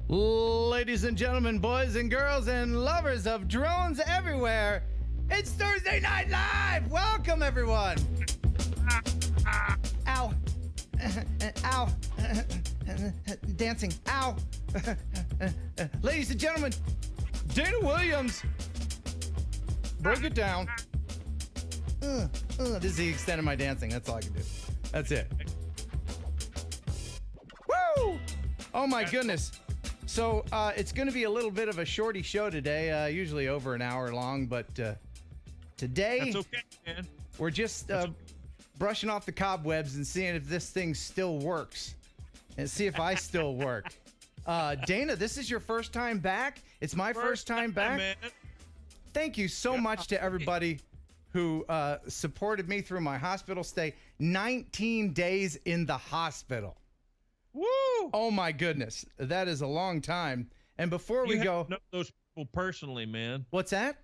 Ladies and gentlemen, boys and girls, and lovers of drones everywhere, it's Thursday Night Live! Welcome, everyone! Ow. Ow. Dancing. Ow. Ladies and gentlemen, Dana Williams. Break it down. This is the extent of my dancing. That's all I can do. That's it. Woo! Oh my goodness. So it's going to be a little bit of a shorty show today, usually over an hour long, but today that's okay, man. We're just brushing off the cobwebs and seeing if this thing still works and see if I still work. Dana, this is your first time back. It's my first time back. Man. Thank you so much to everybody who supported me through my hospital stay. 19 days in the hospital. Woo! Oh my goodness, that is a long time. And before we go, know those people personally, man. What's that?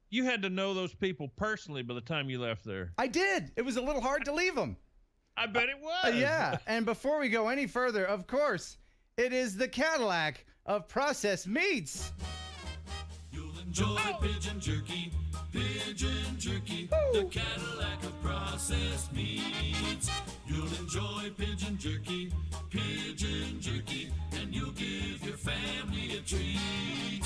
You had to know those people personally by the time you left there. I did. It was a little hard to leave them. I bet it was. Yeah. And before we go any further, of course, it is the Cadillac of processed meats. You'll enjoy pigeon jerky, the Cadillac of processed meats. You'll enjoy pigeon jerky, and you'll give your family a treat.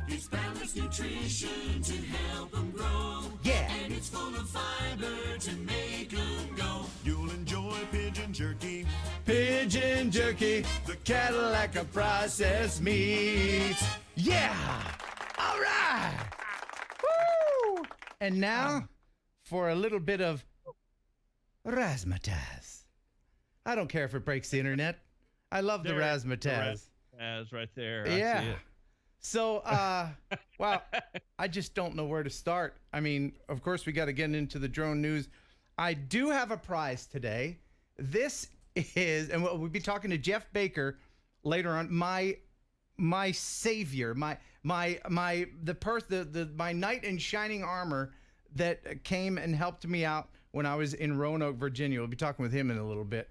It's balanced nutrition to help them grow. Yeah. And it's full of fiber to make them go. You'll enjoy pigeon jerky. Pigeon jerky, the Cadillac of processed meats. Yeah. All right. Woo. And now for a little bit of razzmatazz. I don't care if it breaks the internet. I love the razzmatazz. Razzmatazz right there. Yeah. I see it. So, wow, I just don't know where to start. I mean, of course, we got to get into the drone news. I do have a prize today. This is, and we'll be talking to Jeff Baker later on. My savior, my knight in shining armor that came and helped me out when I was in Roanoke, Virginia. We'll be talking with him in a little bit.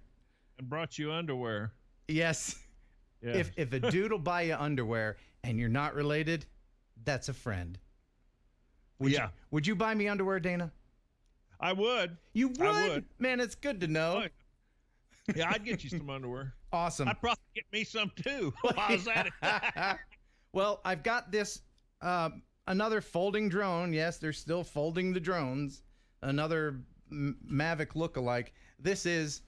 And brought you underwear. Yes. Yeah. If a dude will buy you underwear and you're not related, that's a friend. Would you buy me underwear, Dana? I would. You would? I would. Man, it's good to know. Yeah, I'd get you some underwear. Awesome. I'd probably get me some too. While I was at it. Well, I've got this another folding drone. Yes, they're still folding the drones. Another Mavic lookalike. This is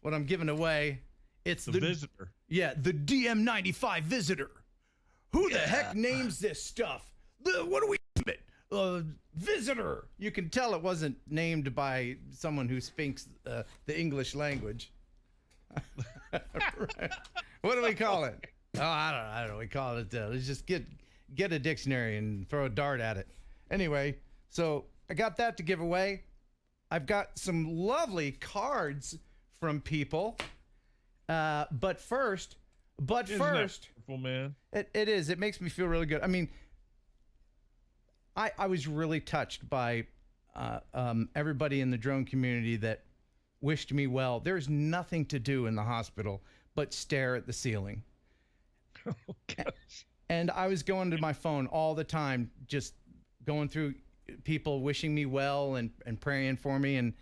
what I'm giving away. It's the Visitor. Yeah, the DM95 Visitor. Who the heck names this stuff? What do we name it? Visitor. You can tell it wasn't named by someone who speaks the English language. Right. What do we call it? Oh, I don't know. We call it. Let's just get a dictionary and throw a dart at it. Anyway, so I got that to give away. I've got some lovely cards from people. But first, wonderful, man. It is. It makes me feel really good. I mean, I was really touched by everybody in the drone community that wished me well. There's nothing to do in the hospital but stare at the ceiling. Oh, gosh. And I was going to my phone all the time, just going through people wishing me well and praying for me, and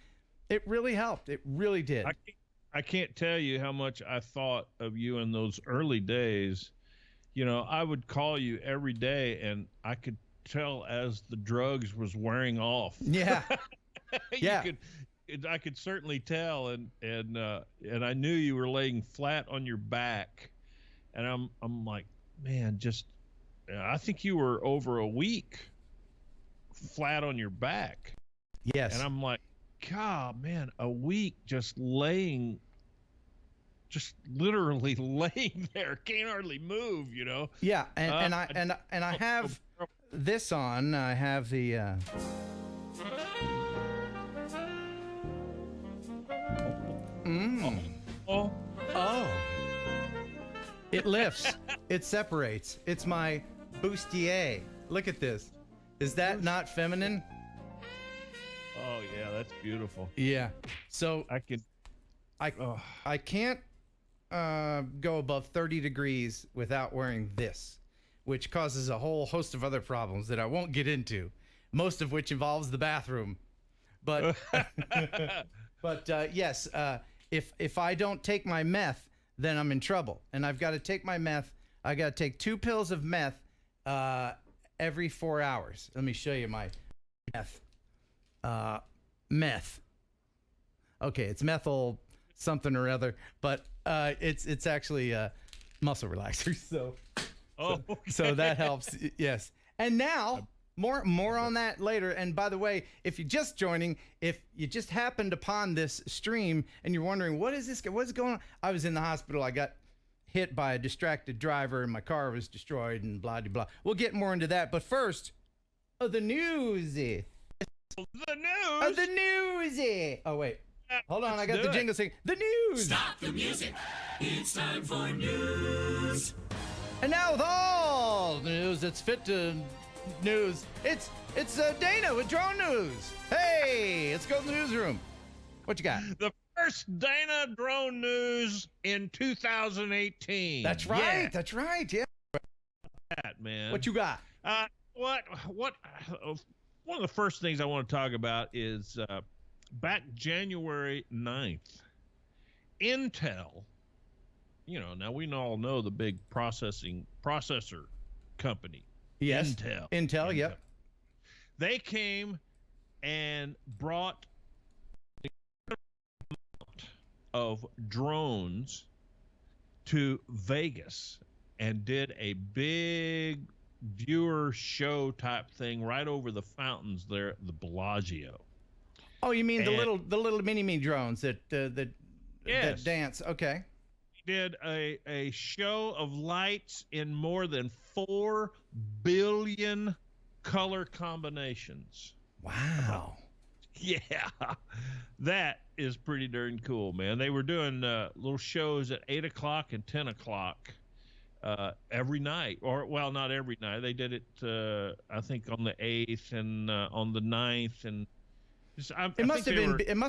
it really helped. It really did. I can't tell you how much I thought of you in those early days. You know, I would call you every day, and I could tell as the drugs was wearing off. Yeah. Yeah. I could certainly tell, and I knew you were laying flat on your back, and I'm like, man, I think you were over a week flat on your back. Yes. And I'm like, God, man, a week just literally laying there, can't hardly move, you know. Yeah, and I have this on. I have the. Oh. It lifts. It separates. It's my bustier. Look at this. Is that not feminine? Oh yeah, that's beautiful. Yeah. So I can't go above 30 degrees without wearing this, which causes a whole host of other problems that I won't get into, most of which involves the bathroom. But yes, if I don't take my meth, then I'm in trouble, and I've got to take my meth. I got to take 2 pills of meth every 4 hours. Let me show you my meth. Okay, it's methyl something or other, but it's actually muscle relaxer. So that helps. Yes. And now more on that later. And by the way, if you're just joining, if you just happened upon this stream and you're wondering what's going on, I was in the hospital. I got hit by a distracted driver and my car was destroyed and blah blah blah. We'll get more into that, but first, the news. The news. Oh wait. Hold on, I got the jingle saying the news. Stop the music. It's time for news. And now with all the news that's fit to news, it's Dana with Drone News. Hey, let's go to the newsroom. What you got? The first Dana drone news in 2018. That's right. Yeah. That's right. Yeah. That, man. What you got? What? One of the first things I want to talk about is back January 9th, Intel, now we all know the big processor company. Yes. Intel, yep. They came and brought a amount of drones to Vegas and did a big viewer show type thing right over the fountains there at the Bellagio. Oh, you mean the little mini drones that yes. dance? Okay. He did a show of lights in more than 4 billion color combinations. Wow. Yeah, that is pretty darn cool, man. They were doing little shows at 8 o'clock and 10 o'clock every night, or well, not every night. They did it, I think, on the 8th and on the 9th, and it must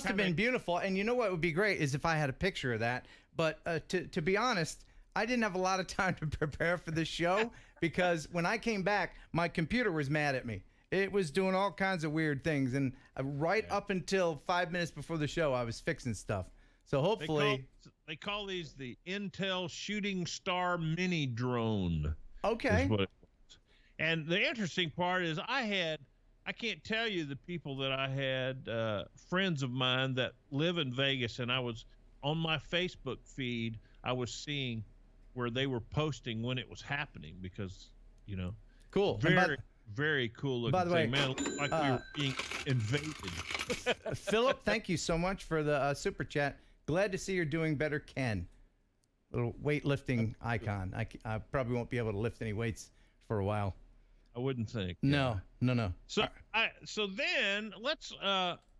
have been beautiful. And you know what would be great is if I had a picture of that. But to be honest, I didn't have a lot of time to prepare for this show because when I came back, my computer was mad at me. It was doing all kinds of weird things, and up until 5 minutes before the show, I was fixing stuff. So hopefully, they call these the Intel Shooting Star Mini Drone. Okay. Is what it was. And the interesting part is I can't tell you the people that I had, friends of mine that live in Vegas, and I was on my Facebook feed, I was seeing where they were posting when it was happening because, cool. Very cool looking by the way, thing. Man, it looked like we were being invaded. Philip, thank you so much for the super chat. Glad to see you're doing better, Ken. Little weightlifting icon. I probably won't be able to lift any weights for a while. I wouldn't think. No. So then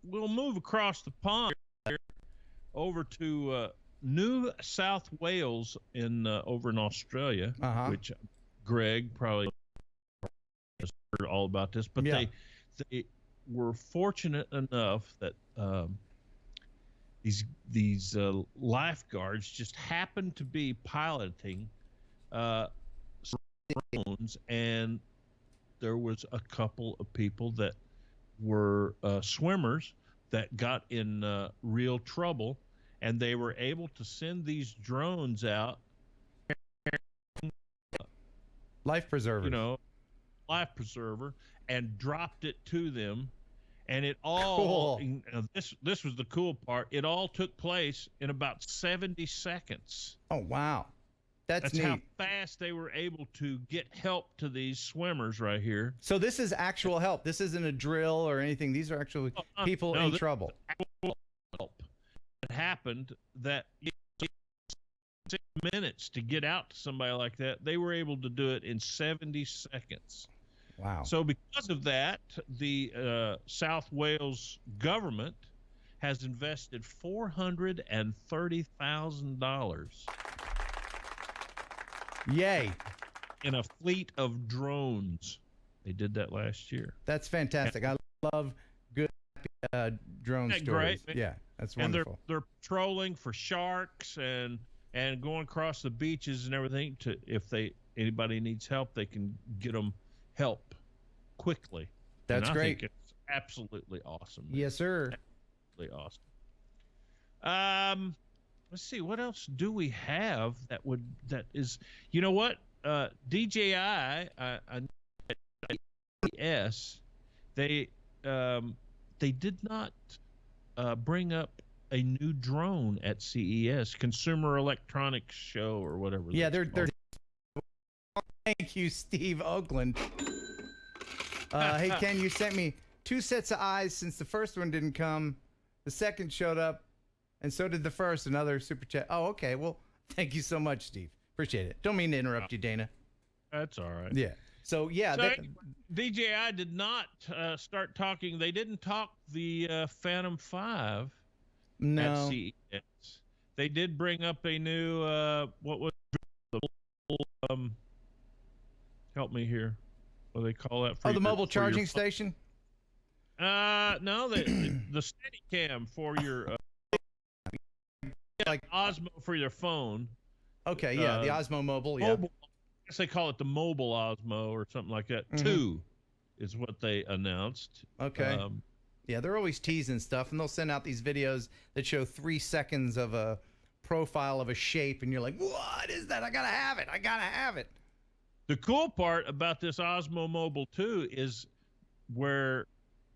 we'll move across the pond here over to New South Wales over in Australia, which Greg probably has heard all about this, but yeah. they were fortunate enough that these lifeguards just happened to be piloting drones, and there was a couple of people that were swimmers that got in real trouble, and they were able to send these drones out. Life preserver. Life preserver, and dropped it to them. And it all, cool. This was the cool part. It all took place in about 70 seconds. Oh, wow. That's neat. How fast they were able to get help to these swimmers right here. So this is actual help. This isn't a drill or anything. These are actually people in trouble. Actual help. It happened that 6 minutes to get out to somebody like that. They were able to do it in 70 seconds. Wow. So because of that, the South Wales government has invested $430,000. Yay. In a fleet of drones. They did that last year. That's fantastic. I love good drone stories. Great? Yeah, that's wonderful. And they're patrolling for sharks and and going across the beaches and everything. To if anybody needs help, they can get them help quickly. That's and I great. think it's absolutely awesome. Man. Yes, sir. Absolutely awesome. Let's see, what else do we have that is, you know what? DJI, CES, they did not bring up a new drone at CES, Consumer Electronics Show or whatever. Yeah, they're. Thank you, Steve Oakland. Hey, Ken, you sent me 2 sets of eyes since the first one didn't come. The second showed up, and so did the first. Another super chat. Oh, okay. Well, thank you so much, Steve. Appreciate it. Don't mean to interrupt you, Dana. That's all right. Yeah. So, yeah. So DJI did not start talking. They didn't talk the Phantom 5 at CES. They did bring up a new, what was the help me here. What do they call that? The mobile charging station? No, the Steadicam for your like Osmo for your phone. Okay, yeah, the Osmo Mobile, yeah. Mobile, I guess they call it the mobile Osmo or something like that. 2 is what they announced. Okay. Yeah, they're always teasing stuff, and they'll send out these videos that show 3 seconds of a profile of a shape, and you're like, what is that? I gotta have it. I gotta have it. The cool part about this Osmo Mobile 2 is where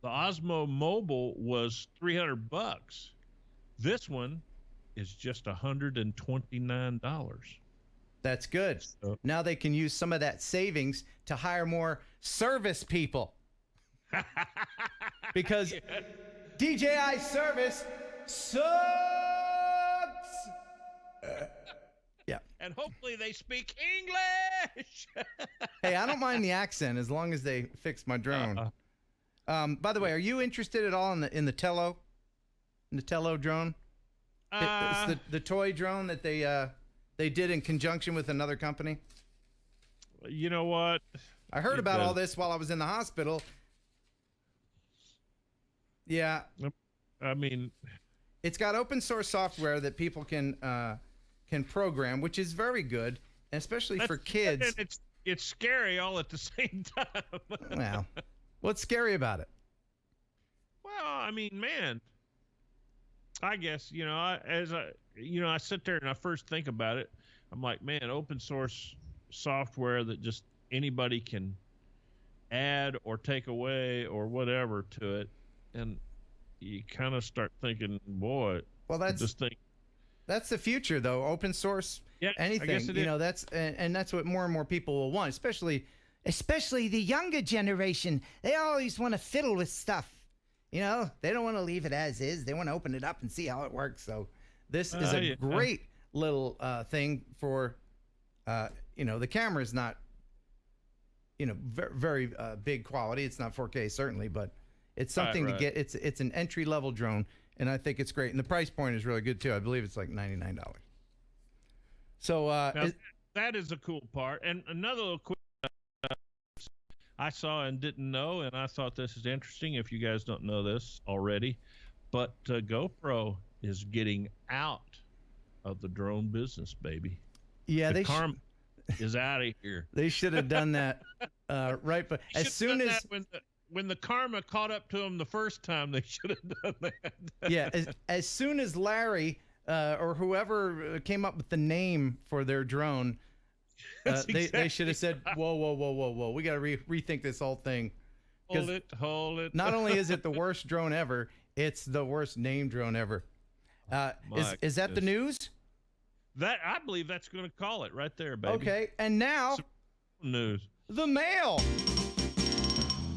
the Osmo Mobile was $300. This one is just $129. That's good. So, now they can use some of that savings to hire more service people. Because DJI service sucks. Yeah. And hopefully they speak English. Hey, I don't mind the accent as long as they fix my drone. By the way, are you interested at all in the Tello? In the Tello drone? It's the toy drone that they did in conjunction with another company. You know what? I heard about all this while I was in the hospital. Yeah. I mean, it's got open source software that people can program, which is very good, and especially for kids. It's scary all at the same time. Well, what's scary about it? Well, I mean, man, I guess, I sit there and I first think about it. I'm like, man, open source software that just anybody can add or take away or whatever to it. And you kind of start thinking, boy, well, that's the future, though. Open source, anything, I guess that's what more and more people will want, especially the younger generation. They always want to fiddle with stuff. They don't want to leave it as is. They want to open it up and see how it works. So this is a great little thing for, the camera is not, very big quality. It's not 4K certainly, but it's something to get. It's an entry level drone, and I think it's great. And the price point is really good too. I believe it's like $99. So that is a cool part. And another little quick. I saw and didn't know, and I thought this is interesting if you guys don't know this already, but GoPro is getting out of the drone business, baby. Yeah, the karma is out of here. They should have done that right, but as soon as when the karma caught up to them the first time, they should have done that. Yeah, as soon as Larry or whoever came up with the name for their drone. They should have said, whoa, we got to rethink this whole thing. Hold it. Not only is it the worst drone ever, it's the worst named drone ever. Is that the news? That I believe that's going to call it right there, baby. Okay, and now news. The mail.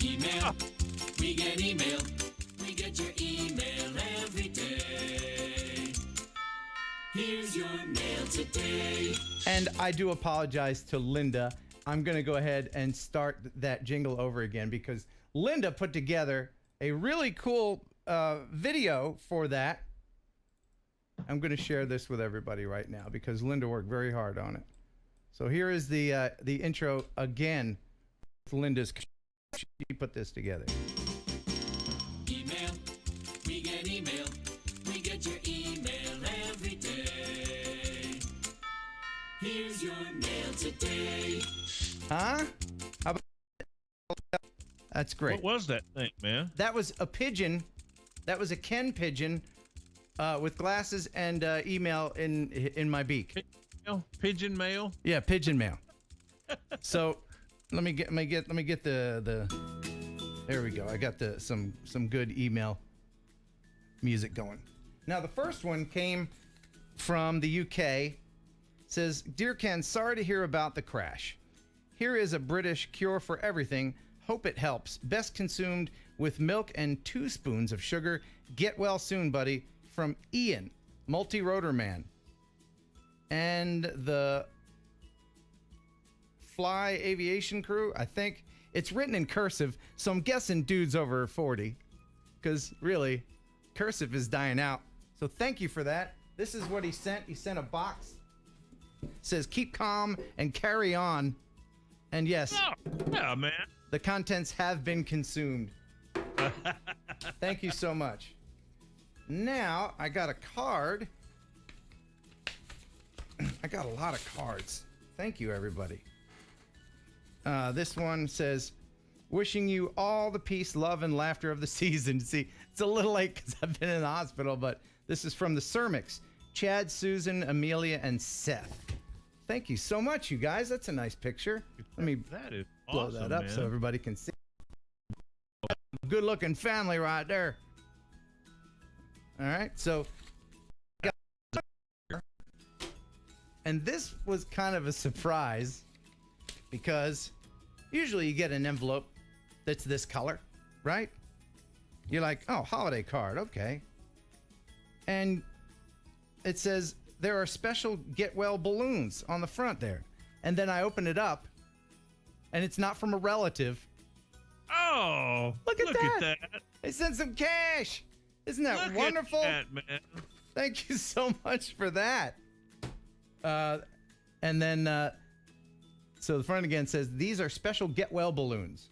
Email. We get email. We get your email every day. Here's your mail today. And I do apologize to Linda. I'm going to go ahead and start that jingle over again because Linda put together a really cool video for that. I'm going to share this with everybody right now because Linda worked very hard on it. So here is the intro again with Linda's. She put this together. Email. We get email. We get your email every day. Here's your mail today. Huh? How about That's great. What was that thing, man? That was a pigeon. That was a Ken pigeon with glasses and email in my beak. Pigeon mail? Yeah, pigeon mail. So let me get the there we go. I got some good email music going. Now the first one came from the UK. It says, "Dear Ken, sorry to hear about the crash. Here is a British cure for everything. Hope it helps. Best consumed with milk and 2 spoons of sugar. Get well soon, buddy." From Ian, multi-rotor man. And the Fly Aviation Crew, I think it's written in cursive, so I'm guessing dude's over 40. Because really, cursive is dying out. So thank you for that. This is what he sent. He sent a box. It says, "Keep calm and carry on." And yes, yeah, man. the contents have been consumed. Thank you so much. Now, I got a card. I got a lot of cards. Thank you, everybody. This one says, "Wishing you all the peace, love, and laughter of the season." See, it's a little late because I've been in the hospital, but this is from the Cermix. Chad, Susan, Amelia, and Seth. Thank you so much, you guys. That's a nice picture. Let me That is blow awesome, that up man. so everybody can see. Good-looking family right there. All right, so, and this was kind of a surprise because usually you get an envelope that's this color, right? You're like, oh, holiday card, okay. And it says there are special get well balloons on the front there. And then I open it up and it's not from a relative. Oh, Look at that. that. They sent some cash. Isn't that Look wonderful? at that, man. Thank you so much for that. And then, so the front again says, "These are special get well balloons.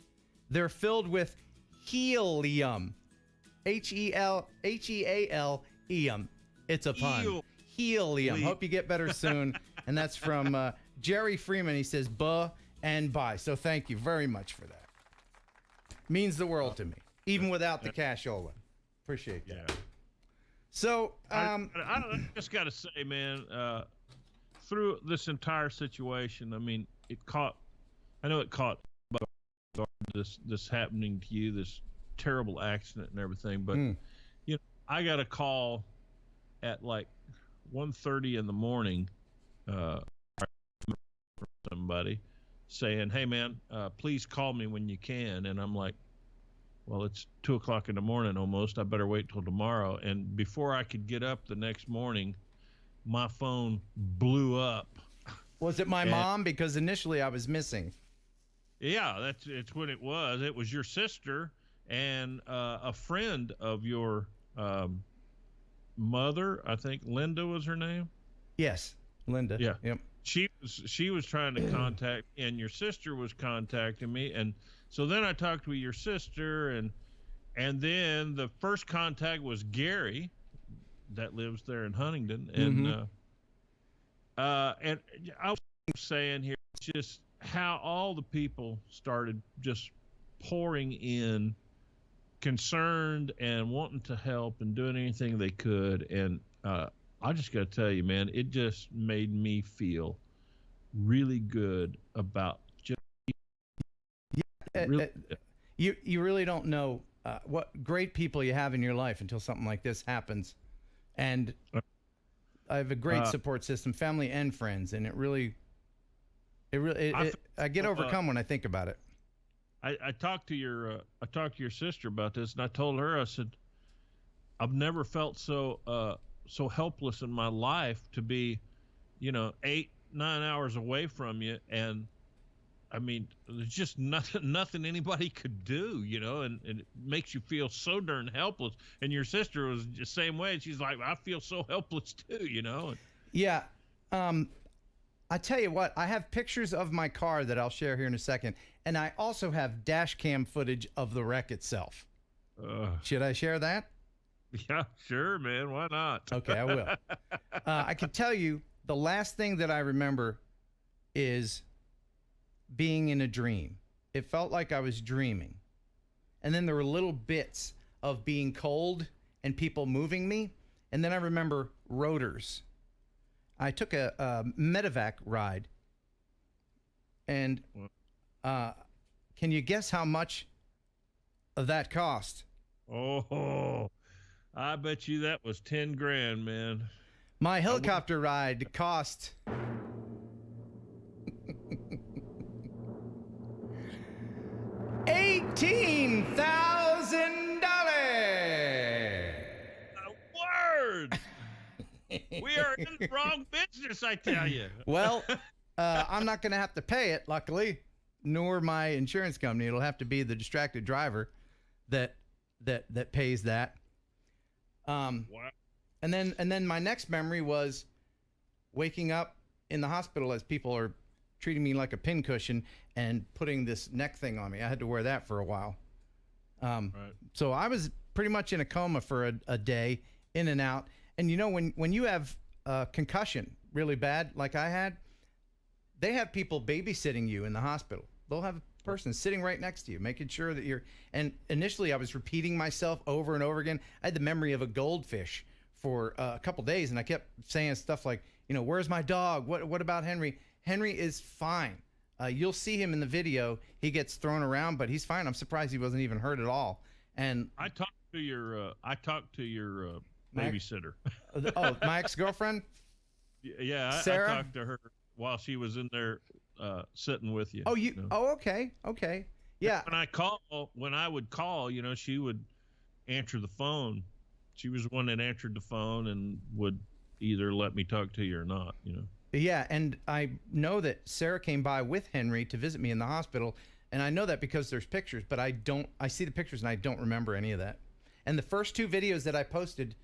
They're filled with helium. H-E-A-L-E-M. It's a pun. Helium. Hope you get better soon." And that's from Jerry Freeman. He says, "Buh and bye." So thank you very much for that. Means the world to me, even without the cashola. Appreciate that. Yeah. So, I just got to say, man, through this entire situation, I mean, I know it caught this happening to you, this terrible accident and everything, but you know, I got a call at like 1:30 in the morning from somebody saying, "Hey man, please call me when you can." And I'm like, well, it's 2:00 in the morning almost. I better wait till tomorrow. And before I could get up the next morning, my phone blew up. was it my mom? Because initially I was missing. Yeah, it's what it was. It was your sister and a friend of your mother. I think Linda was her name. Yes, Linda. Yeah. Yep. She was trying to contact, and your sister was contacting me, and so then I talked with your sister, and then the first contact was Gary, that lives there in Huntington, and and I was saying here just how all the people started just pouring in, concerned and wanting to help and doing anything they could, and I just got to tell you, man, it just made me feel really good about just You really don't know what great people you have in your life until something like this happens. And I have a great support system, family and friends, and I get overcome when I think about it. I talked to your sister about this, and I told her, I said, I've never felt so helpless in my life to be, 8-9 hours away from you, and I mean, there's just nothing anybody could do, and it makes you feel so darn helpless. And your sister was the same way. She's like, I feel so helpless too, Yeah. I tell you what, I have pictures of my car that I'll share here in a second. And I also have dash cam footage of the wreck itself. Should I share that? Yeah, sure, man. Why not? Okay, I will. I can tell you the last thing that I remember is being in a dream. It felt like I was dreaming. And then there were little bits of being cold and people moving me. And then I remember rotors. I took a medevac ride. And can you guess how much of that cost? Oh, I bet you that was 10 grand, man. My helicopter ride cost $18,000. Word! We are in the wrong business, I tell you. Well, I'm not going to have to pay it, luckily, nor my insurance company. It'll have to be the distracted driver that pays that. Wow. And then my next memory was waking up in the hospital as people are treating me like a pincushion and putting this neck thing on me. I had to wear that for a while. Right. So I was pretty much in a coma for a day, in and out. And you know, when you have a concussion really bad, like I had, they have people babysitting you in the hospital. They'll have a person sitting right next to you, making sure that you're. And initially, I was repeating myself over and over again. I had the memory of a goldfish for a couple days, and I kept saying stuff like, you know, where's my dog? What about Henry? Henry is fine. You'll see him in the video. He gets thrown around, but he's fine. I'm surprised he wasn't even hurt at all. And I talked to your babysitter. Oh, my ex-girlfriend? Yeah, Sarah? I talked to her while she was in there sitting with you. Oh, you know. Oh, okay. Yeah. When I would call, you know, she would answer the phone. She was the one that answered the phone and would either let me talk to you or not, you know. Yeah, and I know that Sarah came by with Henry to visit me in the hospital, and I know that because there's pictures, but I see the pictures and I don't remember any of that. And the first two videos that I posted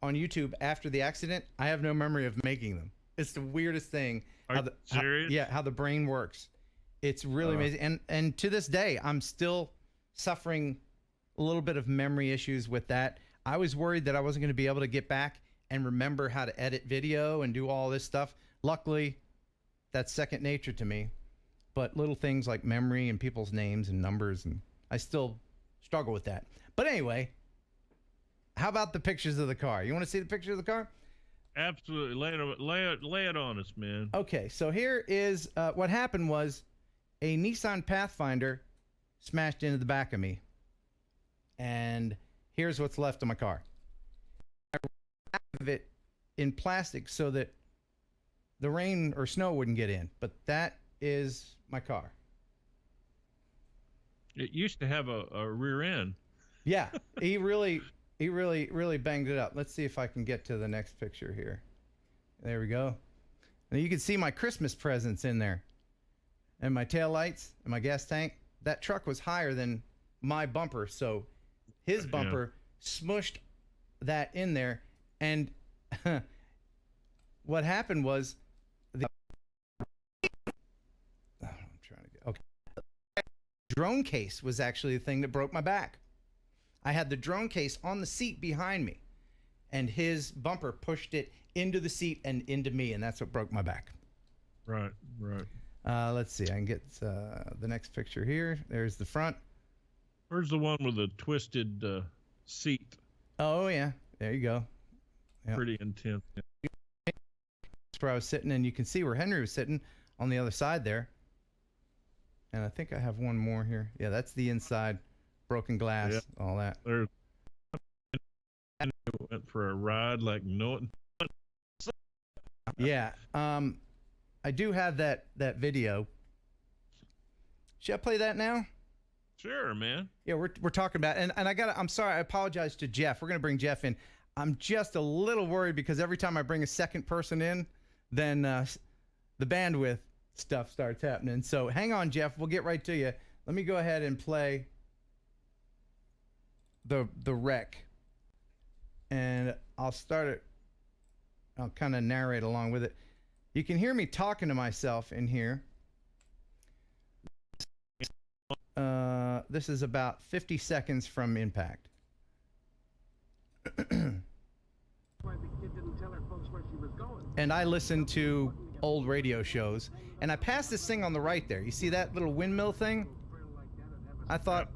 on YouTube after the accident, I have no memory of making them. It's the weirdest thing. Are you serious? How the brain works. It's really amazing. And to this day, I'm still suffering a little bit of memory issues with that. I was worried that I wasn't going to be able to get back and remember how to edit video and do all this stuff. Luckily, that's second nature to me. But little things like memory and people's names and numbers, and I still struggle with that. But anyway, how about the pictures of the car? You want to see the picture of the car? Absolutely. Lay it on us, man. Okay, so here is what happened was a Nissan Pathfinder smashed into the back of me. And here's what's left of my car. I wrapped it in plastic so that the rain or snow wouldn't get in. But that is my car. It used to have a rear end. Yeah, he really banged it up. Let's see if I can get to the next picture here. There we go. Now you can see my Christmas presents in there. And my taillights and my gas tank. That truck was higher than my bumper, so his bumper smushed that in there. And what happened was drone case was actually the thing that broke my back. I had the drone case on the seat behind me, and his bumper pushed it into the seat and into me, and that's what broke my back. Right. Let's see. I can get the next picture here. There's the front. Where's the one with the twisted seat? Oh, yeah. There you go. Yep. Pretty intense. That's where I was sitting, and you can see where Henry was sitting on the other side there. And I think I have one more here. Yeah, that's the inside. Broken glass, all that. Went for a ride like no. Yeah. I do have that video. Should I play that now? Sure, man. Yeah, we're talking about, and I'm sorry, I apologize to Jeff. We're gonna bring Jeff in. I'm just a little worried because every time I bring a second person in, then the bandwidth stuff starts happening. So hang on, Jeff. We'll get right to you. Let me go ahead and play the wreck, and I'll start it. I'll kind of narrate along with it. You can hear me talking to myself in here. This is about 50 seconds from impact. And I listened to old radio shows, and I passed this thing on the right there. You see that little windmill thing? I thought,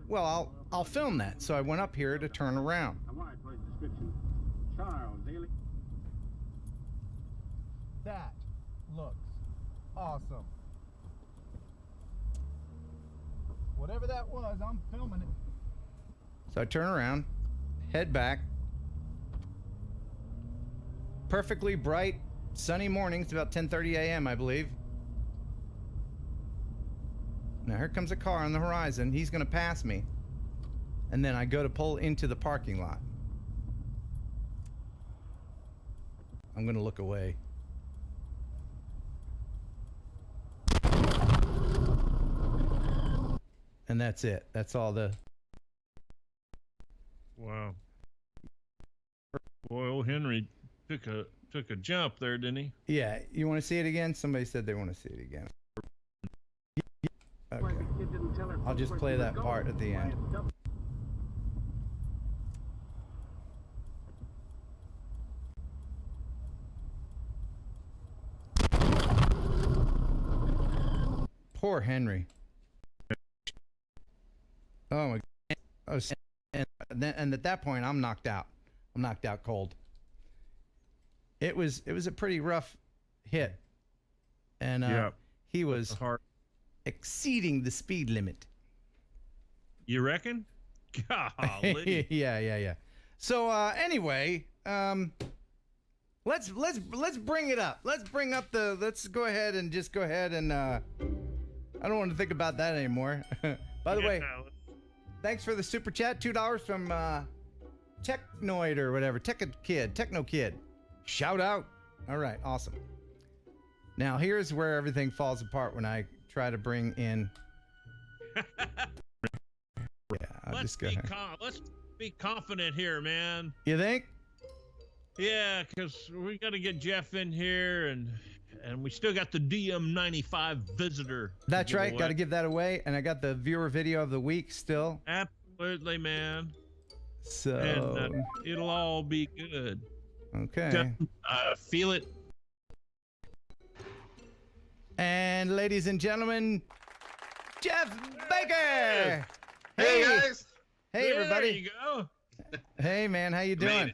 well, I'll film that. So I went up here to turn around. That looks awesome. Whatever that was, I'm filming it. So I turn around, head back. Perfectly bright, sunny morning. It's about 10:30 a.m., I believe. Now here comes a car on the horizon. He's going to pass me. And then I go to pull into the parking lot. I'm going to look away. And that's it. That's all the... Wow. Boy, old Henry took a jump there, didn't he? Yeah. You want to see it again? Somebody said they want to see it again. Okay. I'll just play that part at the end. Poor Henry. Oh my God. And at that point, I'm knocked out. I'm knocked out cold. It was a pretty rough hit. And he was exceeding the speed limit. You reckon? Golly. Yeah. So anyway, let's bring it up. Let's go ahead and I don't want to think about that anymore. By the way, thanks for the super chat, $2 from Technoid or whatever, Techno Kid. Shout out. All right, awesome. Now here's where everything falls apart when I try to bring in. Let's be confident here, man. You think? Yeah, because we got to get Jeff in here, and we still got the DM95 visitor. That's right. Got to give that away, and I got the viewer video of the week still. Absolutely, man. So and it'll all be good. Okay. Feel it. And ladies and gentlemen, Jeff Baker. Hey guys. Hey everybody. There you go. Hey man, how you doing?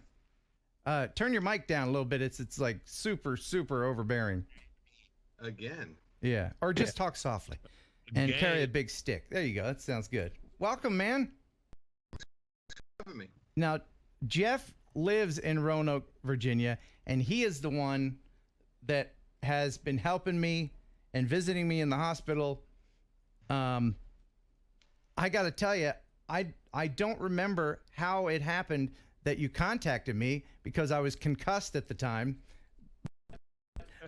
Turn your mic down a little bit. It's like super overbearing. Again. Yeah. Or just talk softly. And carry a big stick. There you go. That sounds good. Welcome, man. Me. Now, Jeff lives in Roanoke, Virginia, and he is the one that has been helping me and visiting me in the hospital. I got to tell you, I don't remember how it happened that you contacted me because I was concussed at the time.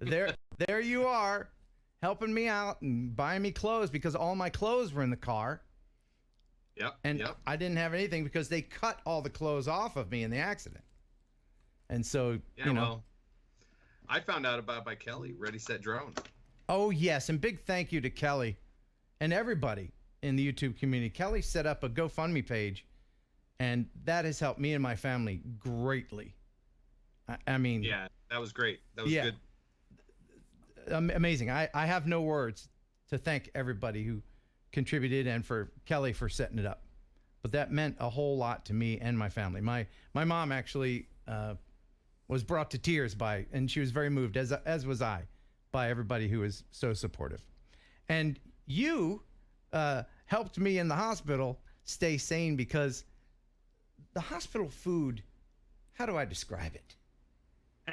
There you are, helping me out and buying me clothes because all my clothes were in the car. Yep. I didn't have anything because they cut all the clothes off of me in the accident. And so, well, I found out about it by Kelly, Ready Set Drone. Oh yes, and big thank you to Kelly and everybody in the YouTube community. Kelly set up a GoFundMe page, and that has helped me and my family greatly. I mean, yeah, that was great. That was good. Amazing. I have no words to thank everybody who contributed and for Kelly for setting it up. But that meant a whole lot to me and my family. My mom actually was brought to tears by, and she was very moved, as was I, by everybody who was so supportive. And you helped me in the hospital stay sane because the hospital food, how do I describe it?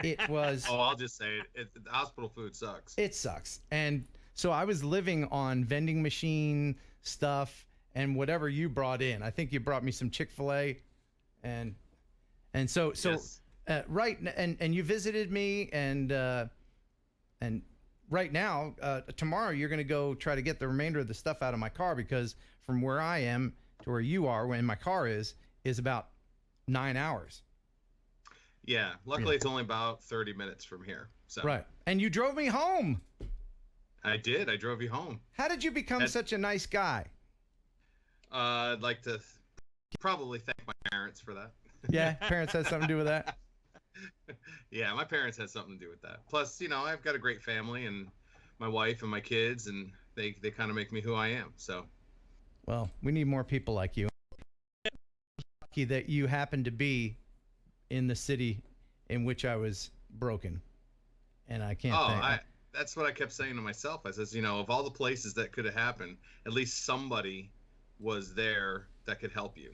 It was... I'll just say it. The hospital food sucks. It sucks. And so I was living on vending machine stuff and whatever you brought in. I think you brought me some Chick-fil-A. And so yes. Right, and you visited me, and right now, tomorrow you're going to go try to get the remainder of the stuff out of my car because from where I am to where you are, when my car is about 9 hours. Yeah, luckily it's only about 30 minutes from here. So. Right, and you drove me home. I did. I drove you home. How did you become such a nice guy? I'd like to probably thank my parents for that. Yeah, parents had something to do with that. Yeah, my parents had something to do with that. Plus, I've got a great family and my wife and my kids, and they kind of make me who I am. So, Well, we need more people like you. Lucky that you happen to be in the city in which I was broken, and I can't thank. that's what I kept saying to myself. I says, of all the places that could have happened, at least somebody was there that could help you.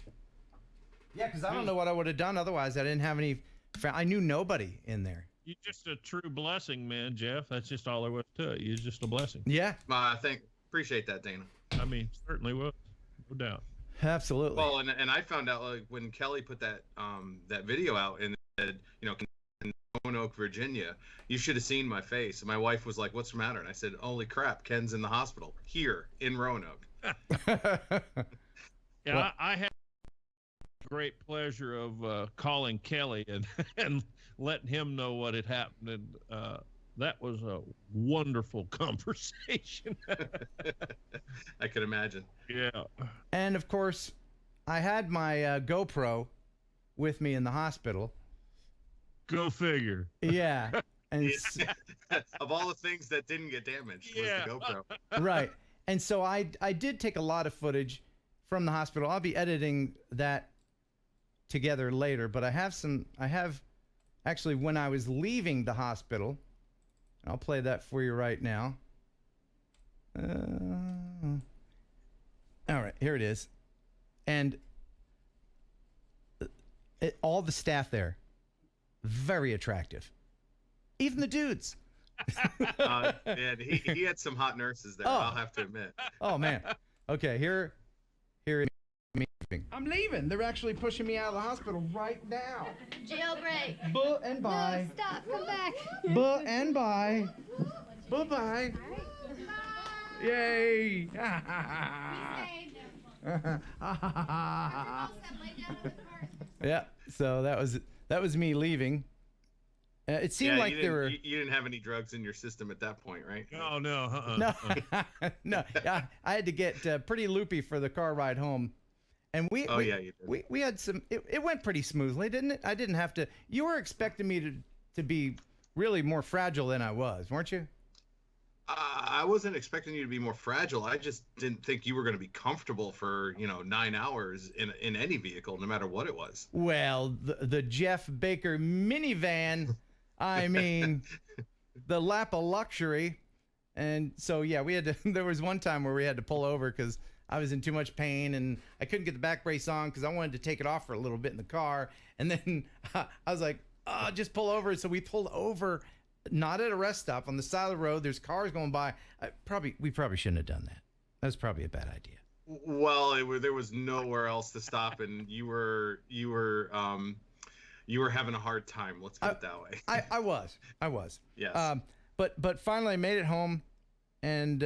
Yeah, because I don't know what I would have done otherwise. I didn't have any. I knew nobody in there. You're just a true blessing, man, Jeff. That's just all there was to it. You're just a blessing. Yeah. Appreciate that, Dana. I mean, certainly was, no doubt. Absolutely. Well, and I found out when Kelly put that video out and said, in Roanoke, Virginia, you should have seen my face. And my wife was like, "What's the matter?" And I said, "Holy crap, Ken's in the hospital here in Roanoke." Yeah, well, I had the great pleasure of calling Kelly and letting him know what had happened, and that was a wonderful conversation. I could imagine. Yeah. And of course, I had my GoPro with me in the hospital. Go figure. Yeah. And of all the things that didn't get damaged, was the GoPro. Right. And so I did take a lot of footage from the hospital. I'll be editing that together later, but I have actually, when I was leaving the hospital, I'll play that for you right now. All right, here it is. And all the staff there, very attractive. Even the dudes. And he had some hot nurses there, I'll have to admit. Oh, man. Okay, here it is. I'm leaving. They're actually pushing me out of the hospital right now. Jailbreak. Buh and bye. No, stop. Come back. Buh and bye. Bye-bye. Yay. Yeah, so that was me leaving. It seemed like you didn't have any drugs in your system at that point, right? No. No. No. I had to get pretty loopy for the car ride home. And you did. We had some. It went pretty smoothly, didn't it? I didn't have to. You were expecting me to be really more fragile than I was, weren't you? I wasn't expecting you to be more fragile. I just didn't think you were going to be comfortable for 9 hours in any vehicle, no matter what it was. Well, the Jeff Baker minivan. I mean, the lap of luxury. And so yeah, we had to. There was one time where we had to pull over because I was in too much pain and I couldn't get the back brace on because I wanted to take it off for a little bit in the car. And then I was like, oh, just pull over. So we pulled over, not at a rest stop, on the side of the road. There's cars going by. We probably shouldn't have done that. That was probably a bad idea. Well, there was nowhere else to stop, and you were having a hard time. Let's put it that way. I was. Yes. But finally I made it home, and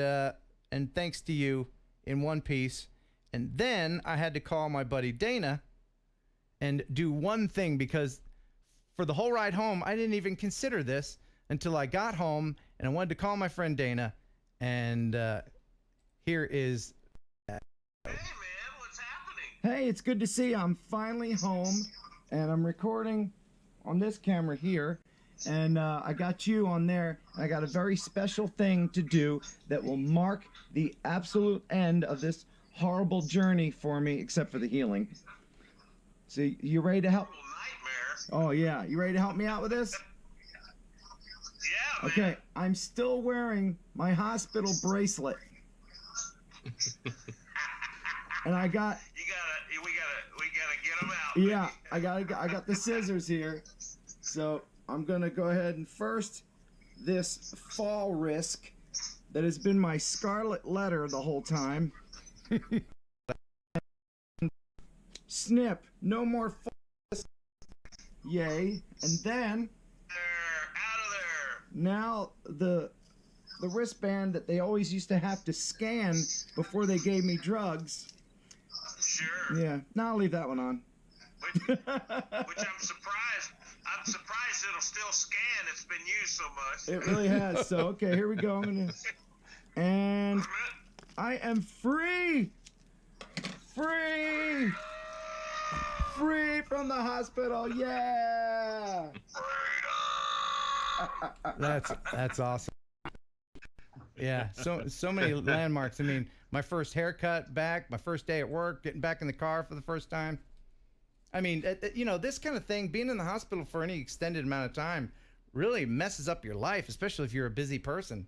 thanks to you, in one piece. And then I had to call my buddy Dana and do one thing, because for the whole ride home, I didn't even consider this until I got home, and I wanted to call my friend Dana. And here is. Hey, man, what's happening? Hey, it's good to see you. I'm finally home, and I'm recording on this camera here. And I got you on there. I got a very special thing to do that will mark the absolute end of this horrible journey for me, except for the healing. So you ready to help? Nightmare. Oh yeah, you ready to help me out with this? Yeah, man. Okay, I'm still wearing my hospital bracelet. And I got. We gotta get them out. Yeah, I got the scissors here. So I'm gonna go ahead and first, this fall risk that has been my scarlet letter the whole time. Snip, no more fall risk. Yay. And then Out of there. now the wristband that they always used to have to scan before they gave me drugs. Sure. Yeah, now I'll leave that one on. Which I'm surprised. I'm surprised it'll still scan. It's been used so much. It really has. So okay, here we go. And I am free. Free. Free from the hospital. Yeah. That's awesome. Yeah, so many landmarks. I mean, my first haircut back, my first day at work, getting back in the car for the first time. I mean, you know, this kind of thing, being in the hospital for any extended amount of time really messes up your life, especially if you're a busy person.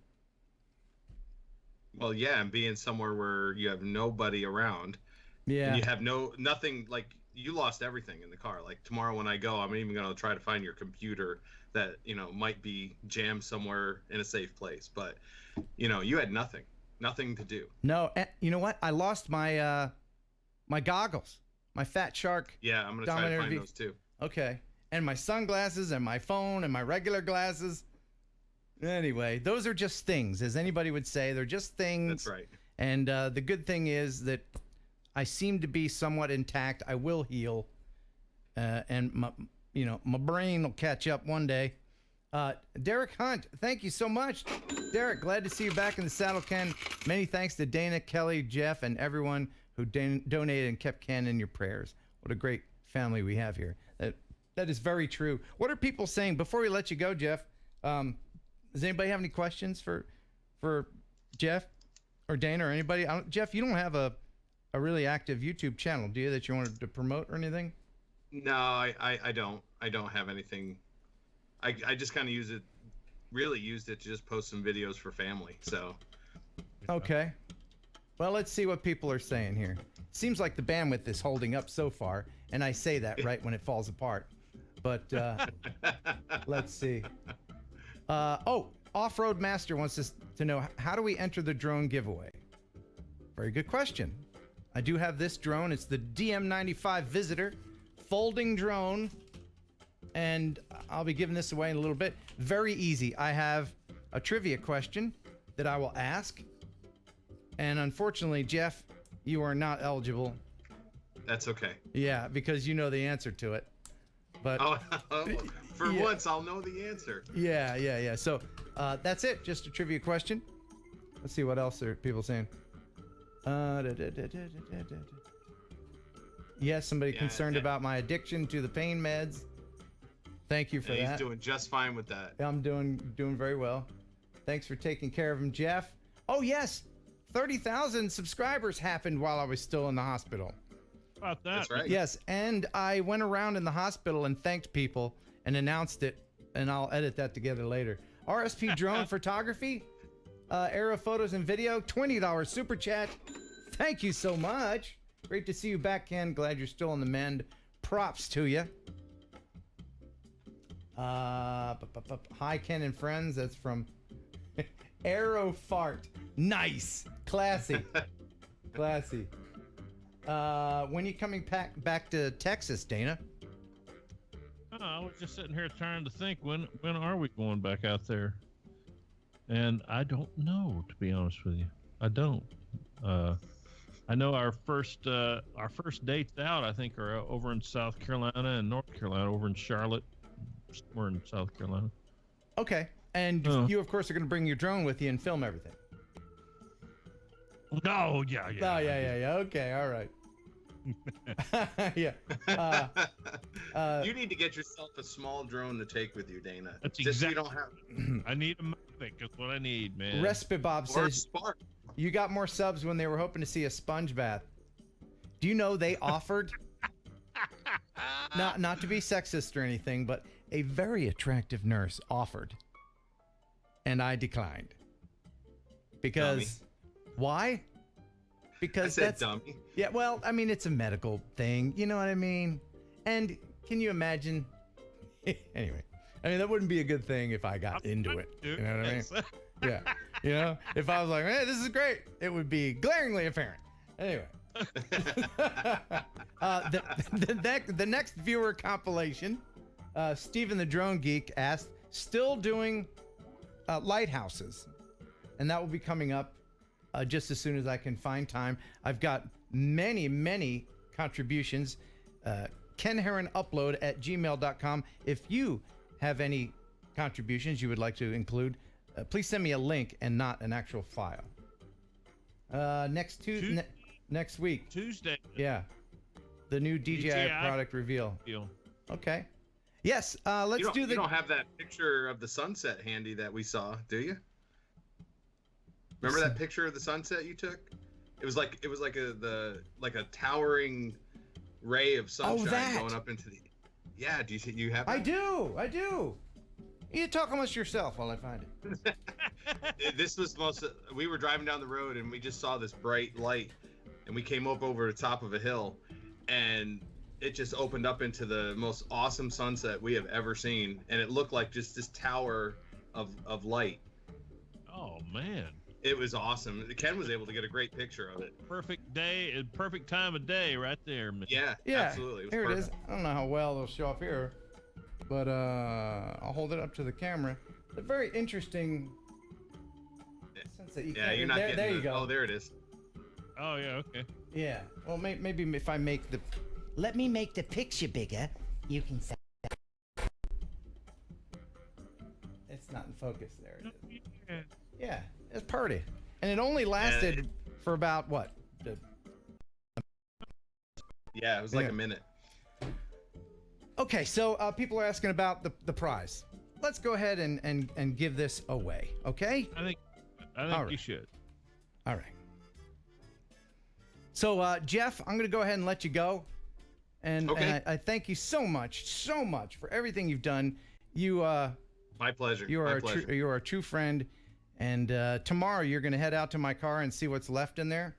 Well, yeah, and being somewhere where you have nobody around, Yeah. and you have nothing, like you lost everything in the car. Like tomorrow when I go, I'm even going to try to find your computer that, you know, might be jammed somewhere in a safe place. But, you know, you had nothing to do. No, and you know what? I lost my my goggles, my Fat Shark. Yeah, I'm going to try to Dominator find V. those too. Okay, and my sunglasses and my phone and my regular glasses. Anyway, those are just things, as anybody would say. They're just things. That's right. And the good thing is that I seem to be somewhat intact. I will heal, and my brain will catch up one day. Derek Hunt, thank you so much. Derek, glad to see you back in the saddle, Ken. Many thanks to Dana, Kelly, Jeff, and everyone who donated and kept Ken in your prayers. What a great family we have here. That is very true. What are people saying? Before we let you go, Jeff, does anybody have any questions for Jeff or Dana or anybody? Jeff, you don't have a really active YouTube channel, do you, that you wanted to promote or anything? No, I don't. I don't have anything. I just kind of used it to just post some videos for family. So. Okay. Well, let's see what people are saying here. Seems like the bandwidth is holding up so far, and I say that right when it falls apart. But let's see. Off-Road Master wants us to know, how do we enter the drone giveaway? Very good question. I do have this drone. It's the DM95 Visitor folding drone, and I'll be giving this away in a little bit. Very easy. I have a trivia question that I will ask, and unfortunately, Jeff, you are not eligible. That's okay. Yeah, because you know the answer to it. But for once, I'll know the answer. Yeah. So that's it. Just a trivia question. Let's see what else are people saying. Yes, somebody concerned about my addiction to the pain meds. Thank you for that. He's doing just fine with that. I'm doing very well. Thanks for taking care of him, Jeff. Oh yes, 30,000 subscribers happened while I was still in the hospital. About that. That's right. Yes, and I went around in the hospital and thanked people and announced it, and I'll edit that together later. RSP Drone Photography, Aero Photos and Video, $20 super chat. Thank you so much. Great to see you back, Ken. Glad you're still on the mend. Props to you. Hi, Ken and friends. That's from Aero Fart. Nice. Classy. Classy. When you coming back to Texas, Dana? I was just sitting here trying to think, when are we going back out there? And I don't know, to be honest with you. I don't. I know our first dates out, I think, are over in South Carolina and North Carolina, over in Charlotte. We're in South Carolina. Okay. And you, of course, are going to bring your drone with you and film everything. Oh, yeah. Oh, yeah. Okay, all right. Yeah. You need to get yourself a small drone to take with you, Dana. That's just exactly. So you don't have. I need a Mavic. That's what I need, man. Recipe Bob Or says Spark. you got more subs when they were hoping to see a sponge bath. Do you know they offered, not to be sexist or anything, but a very attractive nurse offered, and I declined. Because Dummy. why? Because I said that's dummy. Yeah, well, I mean, it's a medical thing, you know what I mean? And can you imagine? Anyway, I mean, that wouldn't be a good thing if I got into it. You know what I mean? Yeah. You know, if I was like, hey, this is great, it would be glaringly apparent. Anyway. The next viewer compilation, Steven the Drone Geek asked, still doing lighthouses. And that will be coming up just as soon as I can find time. I've got many contributions. KenHeronUpload@gmail.com. If you have any contributions you would like to include, please send me a link and not an actual file. Next week. Tuesday. Yeah. The new DJI product reveal. Okay. Yes. Let's do the. You don't have that picture of the sunset handy that we saw, do you? Remember that picture of the sunset you took? It was like a towering ray of sunshine going up into the. Yeah. Do you have? I do. You talk amongst yourself while I find it. This was we were driving down the road and we just saw this bright light, and we came up over the top of a hill, and it just opened up into the most awesome sunset we have ever seen, and it looked like just this tower of light. Oh man. It was awesome. Ken was able to get a great picture of it. Perfect day, perfect time of day right there, man. Yeah, absolutely. Here it is. I don't know how well it'll show up here, but I'll hold it up to the camera. It's a very interesting sunset. You're not getting there you go. Oh, there it is. Oh, yeah, okay. Yeah. Well, maybe if I make the... Let me make the picture bigger. You can say... It's not in focus. There it is. Yeah. It's pretty. And it only lasted for about, what? Yeah, it was like a minute. Okay, so people are asking about the prize. Let's go ahead and give this away, okay? I think you should. All right. So, Jeff, I'm going to go ahead and let you go. And I thank you so much for everything you've done. You my pleasure. You are a true friend. And tomorrow you're going to head out to my car and see what's left in there?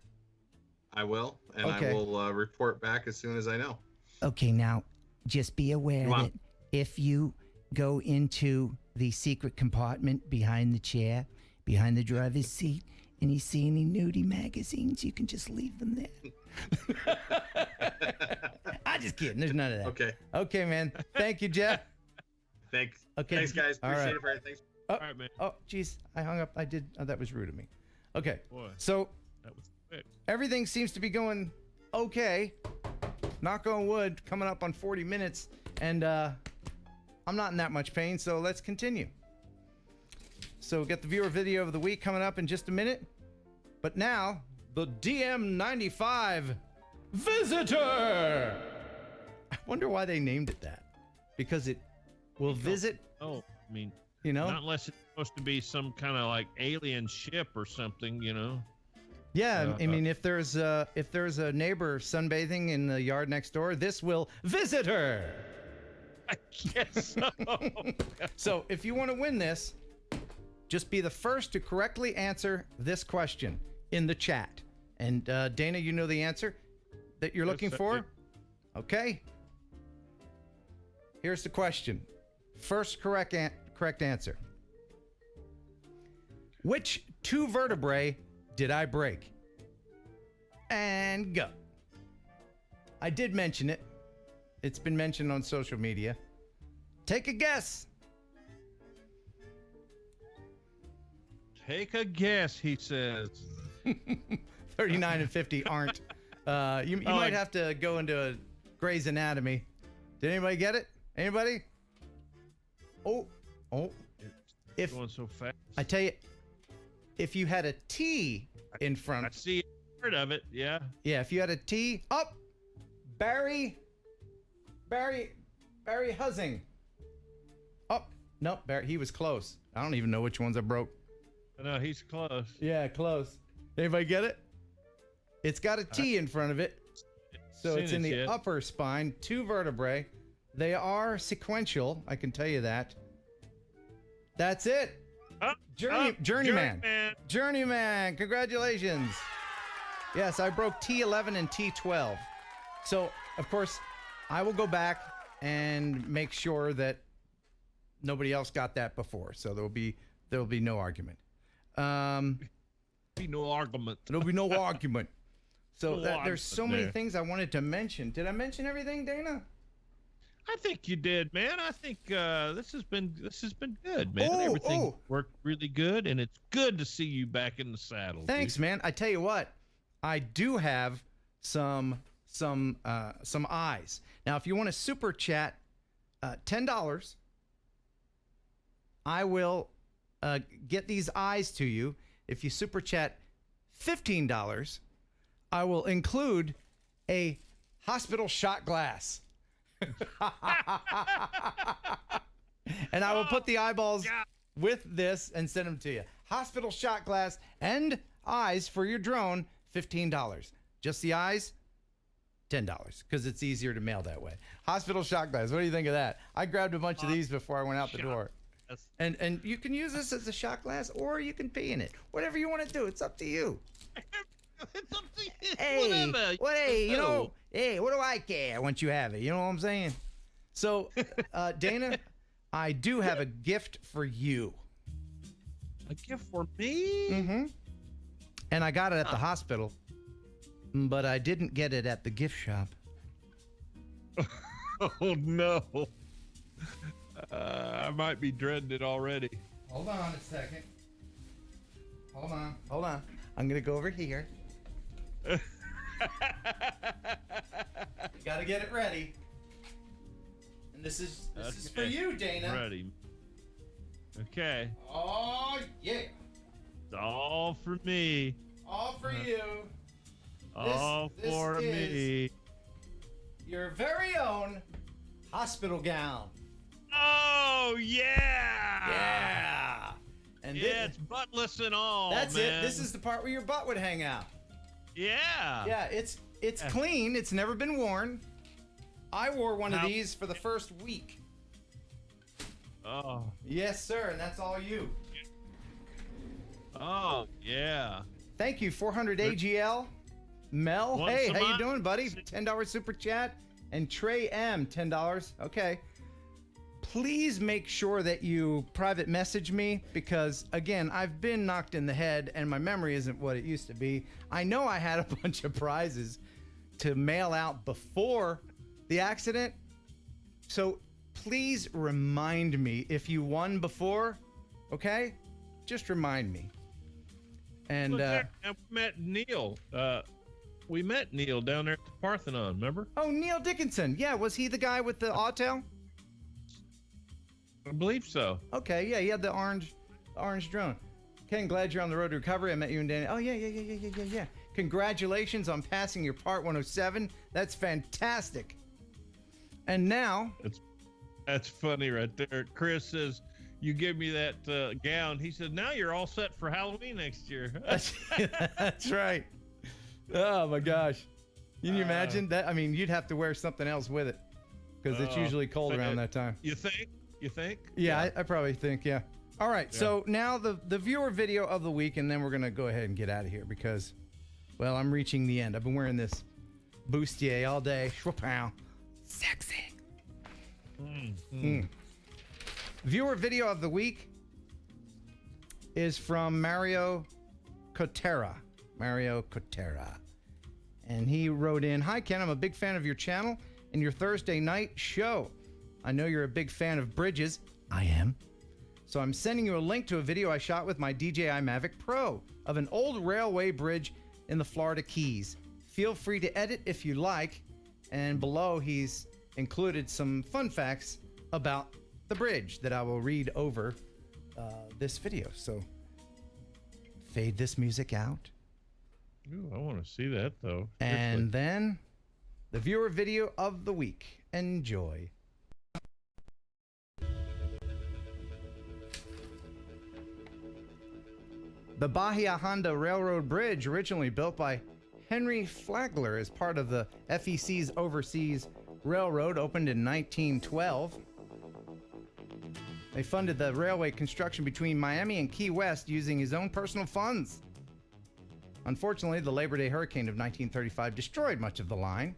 I will, and I will report back as soon as I know. Okay, now just be aware that if you go into the secret compartment behind the chair, behind the driver's seat, and you see any nudie magazines, you can just leave them there. I'm just kidding. There's none of that. Okay. Okay, man. Thank you, Jeff. Thanks. Okay. Thanks, guys. Appreciate it. Thanks. All right, man. Oh, geez. I hung up. I did. Oh, that was rude of me. Okay. Boy, so that was quick. Everything seems to be going okay. Knock on wood, coming up on 40 minutes. And I'm not in that much pain, so let's continue. So get the viewer video of the week coming up in just a minute. But now, the DM95 Visitor. I wonder why they named it that. Because it will visit. Oh, I mean, you know, not unless it's supposed to be some kind of like alien ship or something, you know. Yeah, I mean, if there's a neighbor sunbathing in the yard next door, this will visit her. I guess so. So if you want to win this, just be the first to correctly answer this question in the chat. And Dana, you know the answer that you're looking for? Okay. Here's the question. First correct answer. Which two vertebrae did I break? And go. I did mention it. It's been mentioned on social media. Take a guess. Take a guess, he says. 39 and 50 aren't. You might have to go into a Grey's Anatomy. Did anybody get it? Anybody? Oh. It's going so fast. I tell you, if you had a T in front. I see part of it, yeah. Yeah, if you had a T. Up. Barry Huzzing. Oh, no, Barry, he was close. I don't even know which ones I broke. No, he's close. Yeah, close. Anybody get it? It's got a T in front of it. So it's in the upper spine, two vertebrae. They are sequential, I can tell you that. That's it. Journeyman. Journeyman, congratulations. Yes, I broke T11 and T12. So, of course, I will go back and make sure that nobody else got that before. So there'll be no argument. Be no argument. There'll be no argument. So there's so many things I wanted to mention. Did I mention everything, Dana? I think you did, man. I think this has been good, man. Everything worked really good, and it's good to see you back in the saddle. Thanks, dude. man. I tell you what, I do have some eyes. Now, if you want to super chat $10, I will get these eyes to you. If you super chat $15, I will include a hospital shot glass. And I will put the eyeballs with this and send them to you. Hospital shot glass and eyes for your drone, $15. Just the eyes, $10, because it's easier to mail that way. Hospital shot glass. What do you think of that? I grabbed a bunch of these before I went out the door. And you can use this as a shot glass, or you can pee in it. Whatever you want to do, it's up to you. It's up to you. Hey, Whatever. hey, what do I care once you have it? You know what I'm saying? So, Dana, I do have a gift for you. A gift for me? Mm-hmm. And I got it at the hospital, but I didn't get it at the gift shop. Oh, no. I might be dreading it already. Hold on a second. Hold on. I'm going to go over here. Got to get it ready. And this is for you, Dana. Ready. Okay. Oh, yeah. It's all for me. All for you. All This for is me. Your very own hospital gown. Oh, yeah. Yeah. And Yeah, it's buttless and all. that's man. it. This is the part where your butt would hang out. Yeah. Yeah, it's clean. It's never been worn. I wore one of How- these for the first week. Oh. Yes, sir, and that's all you. Oh, yeah. Thank you, 400 AGL. Mel, Once hey, a how you month. doing, buddy? $10 super chat. And Trey M, $10. Okay. Please make sure that you private message me because, again, I've been knocked in the head and my memory isn't what it used to be. I know I had a bunch of prizes to mail out before the accident. So please remind me if you won before, okay? Just remind me. And Look there, we met Neil. We met Neil down there at the Parthenon, remember? oh, Neil Dickinson. Yeah, was he the guy with the auto? I believe so. Okay, yeah, he had the orange drone. Ken, glad you're on the road to recovery. I met you and Danny. Oh, yeah. Congratulations on passing your Part 107. That's fantastic. And now, That's funny right there. Chris says, you give me that gown. He said, now you're all set for Halloween next year. that's right. Oh my gosh. Can you imagine that? I mean, you'd have to wear something else with it because it's usually cold around that time. You think? Yeah, I probably think, yeah. All right, so now the viewer video of the week, and then we're going to go ahead and get out of here because, well, I'm reaching the end. I've been wearing this bustier all day. Schwapow. Sexy. Viewer video of the week is from Mario Cotera. And he wrote in, "Hi, Ken. I'm a big fan of your channel and your Thursday night show. I know you're a big fan of bridges. I am. So I'm sending you a link to a video I shot with my DJI Mavic Pro of an old railway bridge in the Florida Keys. Feel free to edit if you like." And below, he's included some fun facts about the bridge that I will read over this video. So fade this music out. Ooh, I want to see that, though. And then the viewer video of the week. Enjoy. The Bahia Honda Railroad Bridge, originally built by Henry Flagler as part of the FEC's Overseas Railroad, opened in 1912. They funded the railway construction between Miami and Key West using his own personal funds. Unfortunately, the Labor Day hurricane of 1935 destroyed much of the line.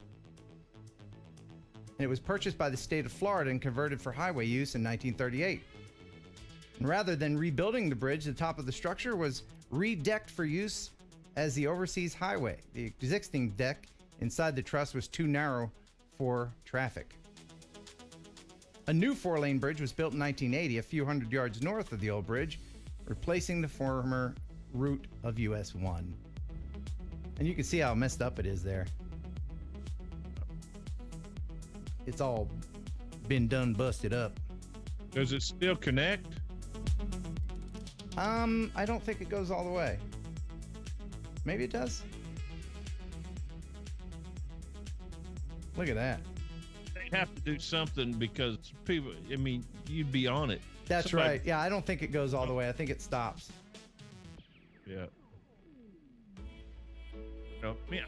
And it was purchased by the state of Florida and converted for highway use in 1938. And rather than rebuilding the bridge, the top of the structure was redecked for use as the Overseas Highway. The existing deck inside the truss was too narrow for traffic. A new 4-lane bridge was built in 1980, a few hundred yards north of the old bridge, replacing the former route of US 1. And you can see how messed up it is there. It's all been done busted up. Does it still connect? I don't think it goes all the way. Maybe it does. Look at that. They have to do something because people, I mean, you'd be on it. That's Somebody- right. Yeah, I don't think it goes all the way. I think it stops. Yeah.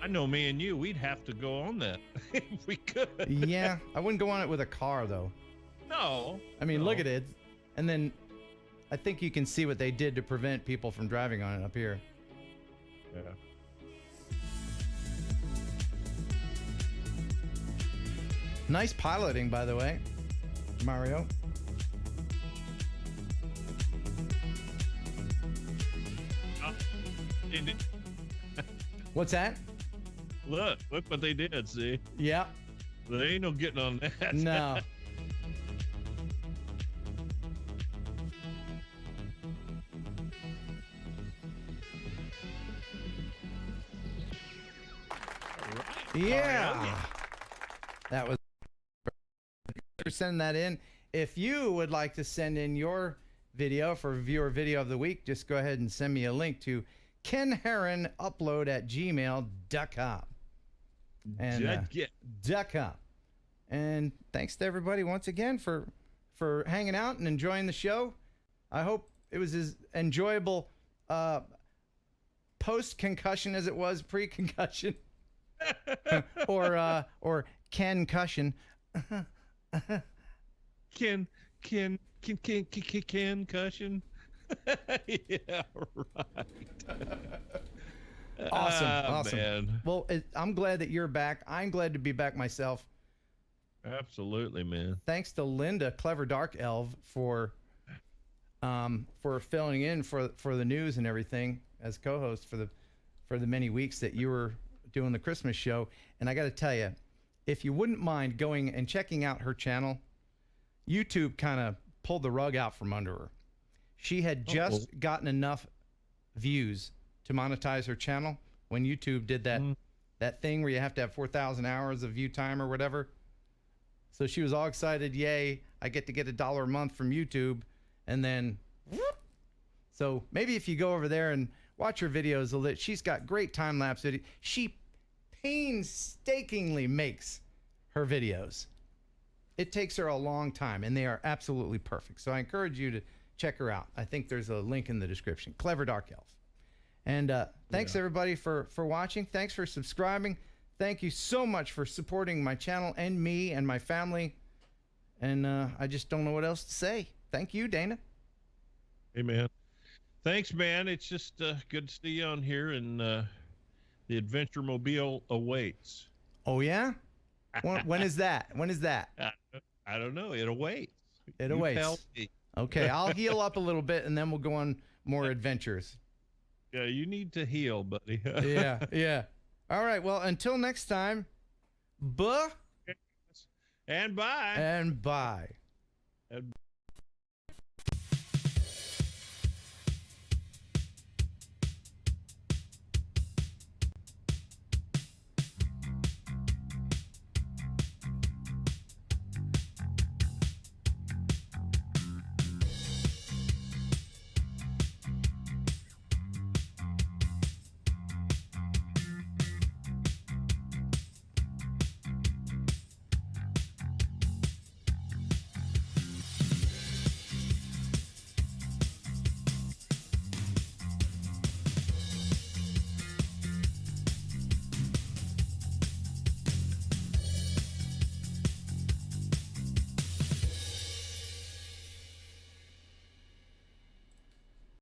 I know me and you, we'd have to go on that if we could. Yeah, I wouldn't go on it with a car though. No. I mean, no. look at it. And then I think you can see what they did to prevent people from driving on it up here. Yeah. Nice piloting, by the way, Mario. They did- What's that? Look what they did, see? Yeah. There ain't no getting on that. No. Yeah. That was for sending that in. If you would like to send in your video for viewer video of the week, just go ahead and send me a link to kenheronupload@gmail.com. And .com. And thanks to everybody once again for hanging out and enjoying the show. I hope it was as enjoyable post-concussion as it was pre-concussion. or concussion. Concussion. Yeah, right. Awesome. Man. Well, I'm glad that you're back. I'm glad to be back myself. Absolutely, man. Thanks to Linda, Clever Dark Elf, for filling in for the news and everything as co-host for the many weeks that you were doing the Christmas show. And I got to tell you, if you wouldn't mind going and checking out her channel, YouTube kind of pulled the rug out from under her. She had just gotten enough views to monetize her channel when YouTube did that thing where you have to have 4,000 hours of view time or whatever. So she was all excited. Yay, I get to get $1 a month from YouTube. And then, whoop. So maybe if you go over there and watch her videos, she's got great time-lapse video. She painstakingly makes her videos. It takes her a long time, and they are absolutely perfect. So I encourage you to check her out. I think there's a link in the description. Clever Dark Elf. And thanks everybody for watching. Thanks for subscribing. Thank you so much for supporting my channel and me and my family. And I just don't know what else to say. Thank you, Dana. Hey, man. Thanks, man. It's just good to see you on here, and the Adventure Mobile awaits. Oh, yeah? When is that? When is that? I don't know. It awaits. It You awaits. tell me. Okay, I'll heal up a little bit, and then we'll go on more adventures. Yeah, you need to heal, buddy. Yeah. All right, well, until next time, And bye. and bye. And